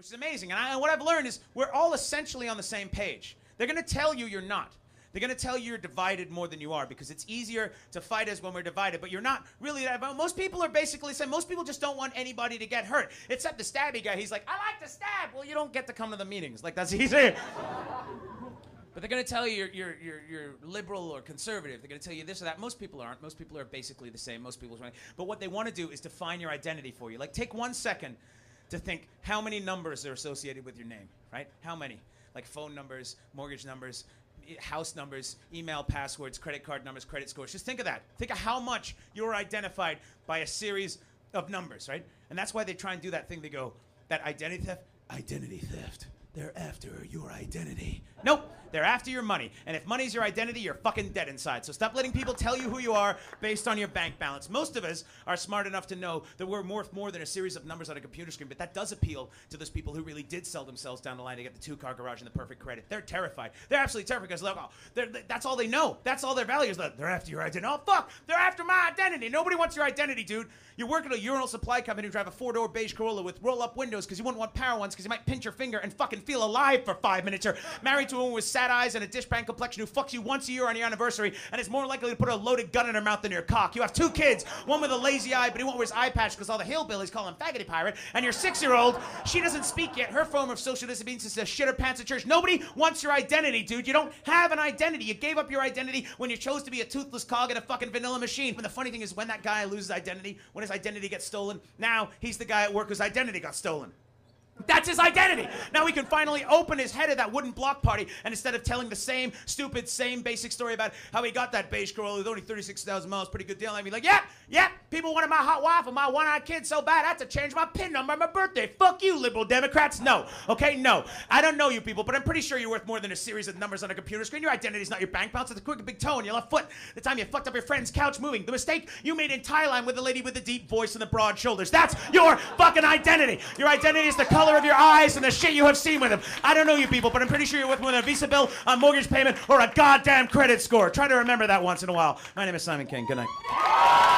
which is amazing. And what I've learned is we're all essentially on the same page. They're going to tell you you're not. They're going to tell you you're divided more than you are because it's easier to fight us when we're divided, but you're not really that. Most people are basically saying, most people just don't want anybody to get hurt, except the stabby guy. He's like, I like to stab. Well, you don't get to come to the meetings. Like, that's easy. But they're going to tell you you're liberal or conservative. They're going to tell you this or that. Most people aren't. Most people are basically the same. Most people are right. But what they want to do is define your identity for you. Like, take 1 second to think how many numbers are associated with your name, right? How many? Like phone numbers, mortgage numbers, house numbers, email passwords, credit card numbers, credit scores. Just think of that. Think of how much you're identified by a series of numbers, right? And that's why they try and do that thing. They go, that identity theft. They're after your identity. Nope, they're after your money. And if money's your identity, you're fucking dead inside. So stop letting people tell you who you are based on your bank balance. Most of us are smart enough to know that we're worth more than a series of numbers on a computer screen, but that does appeal to those people who really did sell themselves down the line to get the 2-car garage and the perfect credit. They're terrified. They're absolutely terrified because that's all they know. That's all their values. They're after your identity. Oh, fuck, they're after my identity. Nobody wants your identity, dude. You work at a urinal supply company who drive a 4-door beige Corolla with roll-up windows because you wouldn't want power ones because you might pinch your finger and fucking feel alive for 5 minutes. You're married to a woman with sad eyes and a dishpan complexion who fucks you once a year on your anniversary and is more likely to put a loaded gun in her mouth than your cock. You have 2 kids, one with a lazy eye, but he won't wear his eye patch because all the hillbillies call him faggoty pirate, and your 6-year-old, she doesn't speak yet. Her form of social disobedience is to shit her pants at church. Nobody wants your identity, dude. You don't have an identity. You gave up your identity when you chose to be a toothless cog in a fucking vanilla machine. But the funny thing is when that guy loses identity, when his identity gets stolen, now he's the guy at work whose identity got stolen. That's his identity. Now we can finally open his head of that wooden block party, and instead of telling the same stupid, same basic story about how he got that beige Corolla with only 36,000 miles, pretty good deal, I'd be like, yeah, people wanted my hot wife and my one-eyed kid so bad I had to change my PIN number on my birthday. Fuck you, liberal Democrats. No, okay, no. I don't know you people, but I'm pretty sure you're worth more than a series of numbers on a computer screen. Your identity's not your bank balance. It's a crooked big toe on your left foot. The time you fucked up your friend's couch moving. The mistake you made in Thailand with the lady with the deep voice and the broad shoulders. That's your fucking identity. Your identity is the color of your eyes and the shit you have seen with him. I don't know you people, but I'm pretty sure you're worth more than a Visa bill, a mortgage payment, or a goddamn credit score. Try to remember that once in a while. My name is Simon King. Good night.